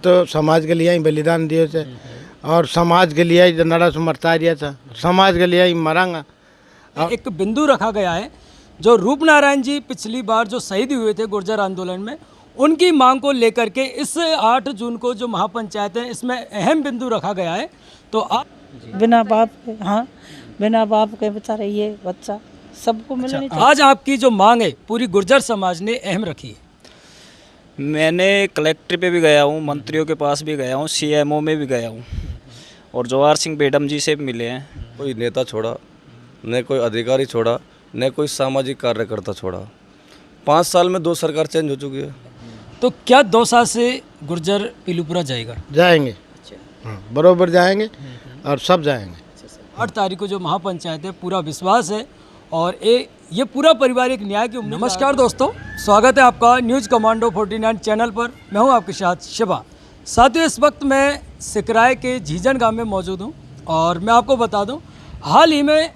तो समाज के लिए ही बलिदान दिए थे और समाज के लिए ही नड़ा से मरता रहा था, समाज के लिए ही मरांगा। एक बिंदु रखा गया है जो रूपनारायण जी पिछली बार जो शहीद हुए थे गुर्जर आंदोलन में, उनकी मांग को लेकर के इस 8 जून को जो महापंचायत है इसमें अहम बिंदु रखा गया है। तो आप बिना बाप के, हाँ बिना बाप के बेचारे ये बच्चा सबको मिलनी चाहिए। आज आपकी जो मांग है पूरी गुर्जर समाज ने अहम रखी है। मैंने कलेक्टर पे भी गया हूँ, मंत्रियों के पास भी गया हूँ, सीएमओ में भी गया हूँ और जवाहर सिंह बेडम जी से भी मिले हैं। कोई नेता छोड़ा, न कोई अधिकारी छोड़ा, न कोई सामाजिक कार्यकर्ता छोड़ा। 5 साल में 2 सरकार चेंज हो चुकी है। तो क्या 2 साल से गुर्जर पीलूपुरा जाएगा? जाएंगे, बरोबर जाएंगे और सब जाएंगे। 8 तारीख को जो महापंचायत है पूरा विश्वास है और ये पूरा परिवार एक न्याय की उम्मीद। नमस्कार दोस्तों, स्वागत है आपका न्यूज़ कमांडो 49 चैनल पर। मैं हूं आपके साथ शिवा। साथियों, इस वक्त मैं सिकराय के झीजन गांव में मौजूद हूं और मैं आपको बता दूं, हाल ही में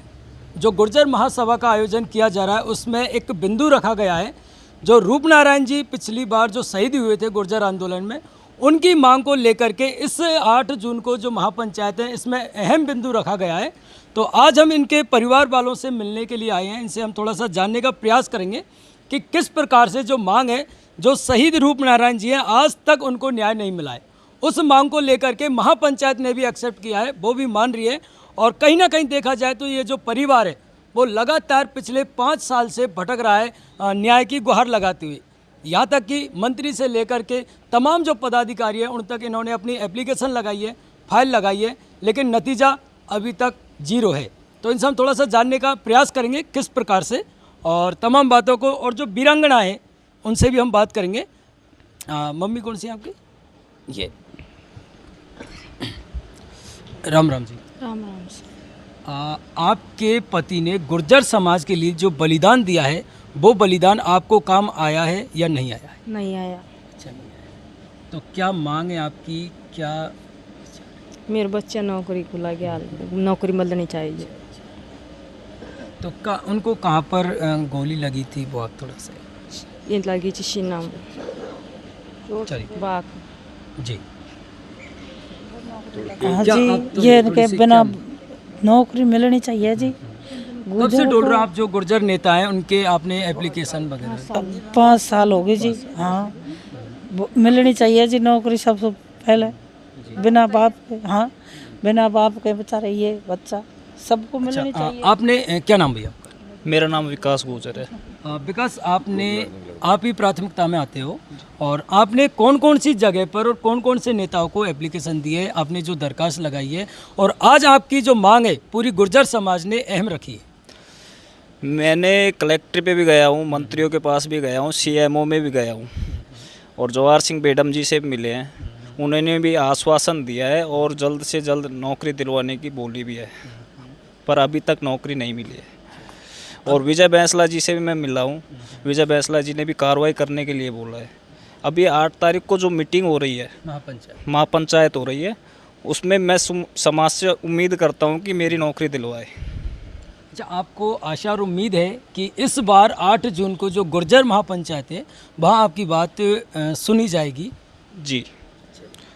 जो गुर्जर महासभा का आयोजन किया जा रहा है उसमें एक बिंदु रखा गया है जो रूपनारायण जी पिछली बार जो शहीद हुए थे गुर्जर आंदोलन में, उनकी मांग को लेकर के इस 8 जून को जो महापंचायत है इसमें अहम बिंदु रखा गया है। तो आज हम इनके परिवार वालों से मिलने के लिए आए हैं। इनसे हम थोड़ा सा जानने का प्रयास करेंगे कि किस प्रकार से जो मांग है, जो शहीद रूपनारायण जी हैं आज तक उनको न्याय नहीं मिला है, उस मांग को लेकर के महापंचायत ने भी एक्सेप्ट किया है, वो भी मान रही है। और कहीं ना कहीं देखा जाए तो ये जो परिवार है वो लगातार पिछले 5 साल से भटक रहा है न्याय की गुहार लगाते हुए। यहाँ तक कि मंत्री से लेकर के तमाम जो पदाधिकारी हैं उन तक इन्होंने अपनी एप्लीकेशन लगाई है, फाइल लगाई है, लेकिन नतीजा अभी तक 0 है। तो इनसे हम थोड़ा सा जानने का प्रयास करेंगे किस प्रकार से, और तमाम बातों को, और जो वीरांगना है उनसे भी हम बात करेंगे। मम्मी कौन सी है आपकी? ये राम राम जी। राम राम से। आपके पति ने गुर्जर समाज के लिए जो बलिदान दिया है वो बलिदान आपको काम आया है या नहीं आया है? नहीं आया। अच्छा, नहीं आया। तो क्या मांग है आपकी? क्या मेरे बच्चे नौकरी को लगे, नौकरी मिलनी चाहिए। तो उनको कहाँ पर गोली लगी थी वो आप थोड़ा सा? ये लगी थी सीना में। चलिए। बाक जी। हाँ क्या जी, आप तो ये थोड़ी के सी बिना क्या- नौकरी मिलनी चाहिए जी। कब से डोल रहा आप जो गुर्जर नेता हैं उनके आपने एप्लीकेशन वगैरह? अब 5 साल हो गए जी। हाँ, मिलनी चाहिए जी नौकरी सबसे पहले। बिना बाप के, हाँ बिना बाप के बेचारे ये बच्चा सबको मिलनी चाहिए। आपने क्या नाम भैया आपका? मेरा नाम विकास गुजर है। विकास, आप ही प्राथमिकता में आते हो और आपने कौन कौन सी जगह पर और कौन कौन से नेताओं को एप्लीकेशन दी है, आपने जो दरखास्त लगाई है, और आज आपकी जो मांग है पूरी गुर्जर समाज ने अहम रखी है? मैंने कलेक्टर पे भी गया हूँ, मंत्रियों के पास भी गया हूँ, सीएमओ में भी गया हूँ और जवाहर सिंह बेडम जी से भी मिले हैं। उन्होंने भी आश्वासन दिया है और जल्द से जल्द नौकरी दिलवाने की बोली भी है, पर अभी तक नौकरी नहीं मिली है। और विजय बैंसला जी से भी मैं मिला हूँ। विजय बैंसला जी ने भी कार्रवाई करने के लिए बोला है। अभी 8 तारीख को जो मीटिंग हो रही है, महापंचायत हो रही है, उसमें मैं समाज से उम्मीद करता हूँ कि मेरी नौकरी दिलवाए। अच्छा, आपको आशा और उम्मीद है कि इस बार 8 जून को जो गुर्जर महापंचायत है वहाँ आपकी बात सुनी जाएगी? जी,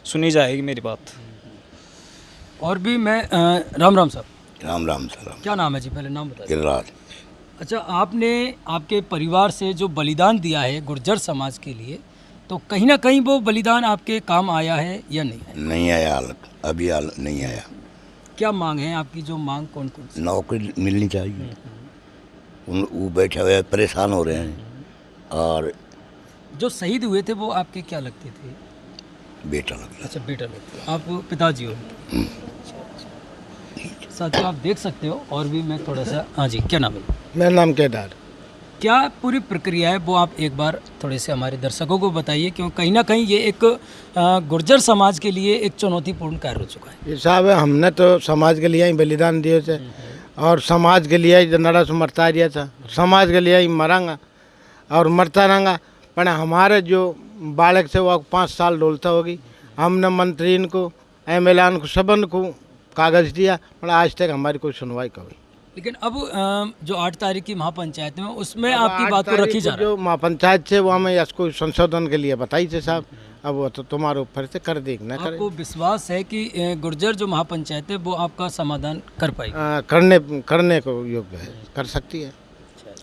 सुनी जाएगी मेरी बात। और भी मैं राम राम साहब। राम राम सलाम। क्या नाम है जी? पहले नाम बताइए। गिरिराज। अच्छा, आपने आपके परिवार से जो बलिदान दिया है गुर्जर समाज के लिए, तो कहीं ना कहीं वो बलिदान आपके काम आया है या नहीं है? नहीं आया, अभी नहीं आया। क्या मांग है आपकी? जो मांग कौन कौन सी? नौकरी मिलनी चाहिए। वो बैठे हुए परेशान हो रहे हैं। और जो शहीद हुए थे वो आपके क्या लगते थे? बेटा लगता। अच्छा, बेटा लगते थे। आप पिताजी हो? साथियों, आप देख सकते हो। और भी मैं थोड़ा सा, हाँ जी, क्या नाम है? मेरा नाम केदार। क्या पूरी प्रक्रिया है वो आप एक बार थोड़े से हमारे दर्शकों को बताइए, क्योंकि कहीं ना कहीं ये एक गुर्जर समाज के लिए एक चुनौतीपूर्ण कार्य हो चुका है। ये साहब हमने तो समाज के लिए ही बलिदान दिए थे और समाज के लिए ही नड़ा से मरता रहा था, समाज के लिए ही मरांगा और मरता रहूँगा। पर हमारे जो बालक से वो 5 साल डोलता होगी। हमने मंत्री को, एमएलए को, सबन को कागज़ दिया, पर आज तक हमारी कोई सुनवाई कभी। लेकिन अब जो 8 तारीख की महापंचायत में उसमें अब आपकी 8 बात को तारीख रखी जा रहा है। जो महापंचायत से वो हमें इसको संशोधन के लिए बताई थे साहब, अब वो तो तुम्हारे ऊपर से कर देगी ना करे। आपको विश्वास है कि गुर्जर जो महापंचायत है वो आपका समाधान कर पाएगी? करने को योग्य है, कर सकती है।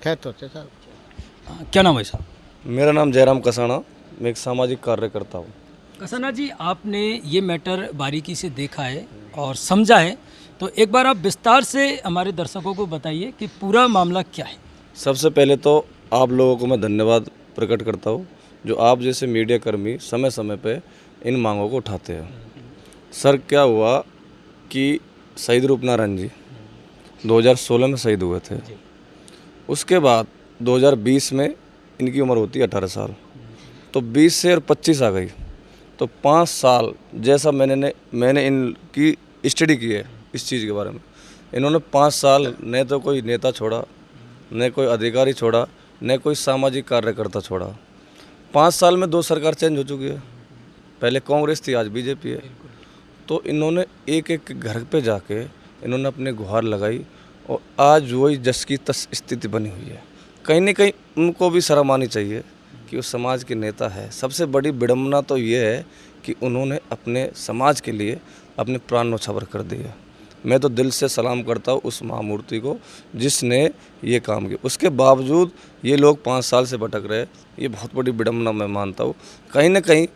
खैर तो अच्छे साहब। क्या नाम है साहब? मेरा नाम जयराम कसाना, मैं एक सामाजिक कार्यकर्ता हूँ। कसाना जी, आपने ये मैटर बारीकी से देखा है और समझा है, तो एक बार आप विस्तार से हमारे दर्शकों को बताइए कि पूरा मामला क्या है। सबसे पहले तो आप लोगों को मैं धन्यवाद प्रकट करता हूँ, जो आप जैसे मीडिया कर्मी समय समय पे इन मांगों को उठाते हैं। सर, क्या हुआ कि शहीद रूपनारायण जी 2016 में शहीद हुए थे। उसके बाद 2020 में इनकी उम्र होती है 18 साल, तो 20 से और 25 आ गई, तो 5 साल जैसा मैंने इनकी स्टडी की है इस चीज़ के बारे में। इन्होंने 5 साल न तो कोई नेता छोड़ा, न कोई अधिकारी छोड़ा, न कोई सामाजिक कार्यकर्ता छोड़ा। 5 साल में 2 सरकार चेंज हो चुकी है, पहले कांग्रेस थी, आज बीजेपी है। तो इन्होंने एक एक घर पे जाके इन्होंने अपने गुहार लगाई और आज वही जस की तस स्थिति बनी हुई है। कहीं न कहीं उनको भी शर्म आनी चाहिए कि वो समाज के नेता है। सबसे बड़ी विडम्बना तो ये है कि उन्होंने अपने समाज के लिए अपने प्राण न्यौछावर कर दिए। मैं तो दिल से सलाम करता हूँ उस महामूर्ति को जिसने ये काम किया। उसके बावजूद ये लोग 5 साल से भटक रहे, ये बहुत बड़ी विडम्बना मैं मानता हूँ। कहीं ना कहीं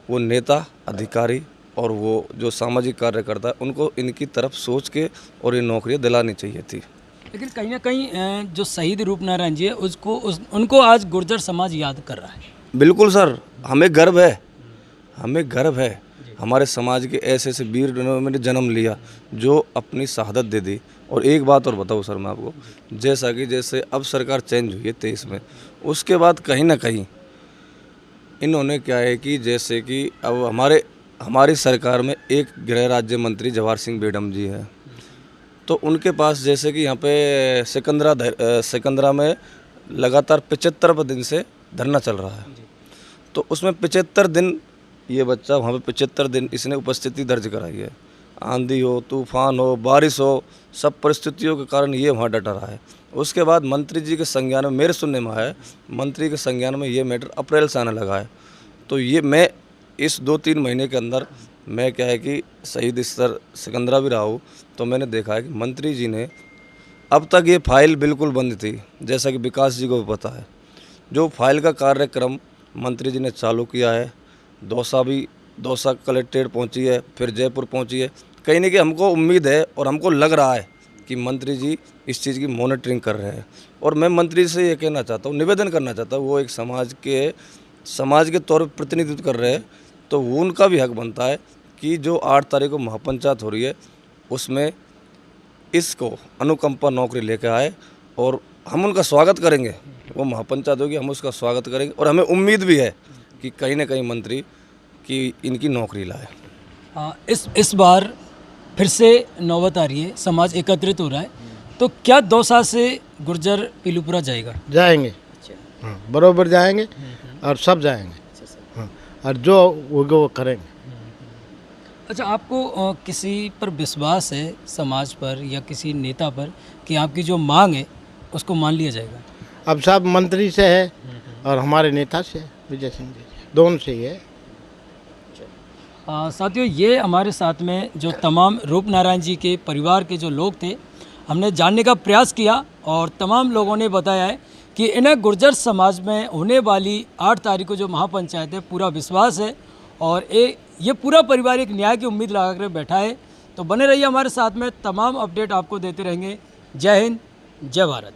वो नेता, अधिकारी और वो जो सामाजिक कार्यकर्ता है, उनको इनकी तरफ सोच के और ये नौकरियाँ दिलानी चाहिए थी। लेकिन कहीं ना कहीं जो शहीद रूपनारायण जी है उनको आज गुर्जर समाज याद कर रहा है। बिल्कुल सर, हमें गर्व है, हमें गर्व है। हमारे समाज के ऐसे ऐसे वीर ने जन्म लिया जो अपनी शहादत दे दी। और एक बात और बताऊँ सर मैं आपको, जैसे अब सरकार चेंज हुई है 23 में, उसके बाद कहीं ना कहीं इन्होंने क्या है कि जैसे कि अब हमारी सरकार में एक गृह राज्य मंत्री जवाहर सिंह बेडम जी हैं, तो उनके पास जैसे कि यहाँ पे सिकंदरा में लगातार 75 दिन से धरना चल रहा है। तो उसमें 75 दिन ये बच्चा वहाँ पे 75 दिन इसने उपस्थिति दर्ज कराई है। आंधी हो, तूफान हो, बारिश हो, सब परिस्थितियों के कारण ये वहाँ डटा रहा है। उसके बाद मंत्री जी के संज्ञान में, मेरे सुनने में आया है, मंत्री के संज्ञान में ये मैटर अप्रैल से आने लगा है। तो ये मैं इस 2-3 महीने के अंदर मैं क्या है कि शहीद स्तर सिकंदरा भी रहा हूँ, तो मैंने देखा है कि मंत्री जी ने अब तक ये फाइल बिल्कुल बंद थी, जैसा कि विकास जी को भी पता है। जो फाइल का कार्यक्रम मंत्री जी ने चालू किया है, दौसा कलेक्ट्रेट पहुंची है, फिर जयपुर पहुंची है। कहीं ना कहीं हमको उम्मीद है और हमको लग रहा है कि मंत्री जी इस चीज़ की मॉनिटरिंग कर रहे हैं। और मैं मंत्री से ये कहना चाहता हूँ, निवेदन करना चाहता हूँ, वो एक समाज के तौर पर प्रतिनिधित्व कर रहे हैं, तो वो उनका भी हक बनता है कि जो 8 तारीख को महापंचायत हो रही है उसमें इसको अनुकंपा नौकरी लेकर आए और हम उनका स्वागत करेंगे। वो महापंचायत होगी, हम उसका स्वागत करेंगे और हमें उम्मीद भी है कि कहीं ना कहीं मंत्री की इनकी नौकरी लाए। इस बार फिर से नौबत आ रही है, समाज एकत्रित हो रहा है, तो क्या दौसा से गुर्जर पीलूपुरा जाएगा? जाएंगे, हाँ, बरोबर जाएंगे और सब जाएंगे, हाँ, और जो होगा वो करेंगे। अच्छा, आपको किसी पर विश्वास है, समाज पर या किसी नेता पर, कि आपकी जो मांग है उसको मान लिया जाएगा? अब सब मंत्री से है और हमारे नेता से, विजय सिंह जी, दोनों से ही है। साथियों, ये हमारे साथ में जो तमाम रूपनारायण जी के परिवार के जो लोग थे, हमने जानने का प्रयास किया और तमाम लोगों ने बताया है कि इन्हें गुर्जर समाज में होने वाली 8 तारीख को जो महापंचायत है पूरा विश्वास है और ये पूरा परिवार एक न्याय की उम्मीद लगा कर बैठा है। तो बने रहिए हमारे साथ में, तमाम अपडेट आपको देते रहेंगे। जय हिंद, जय भारत।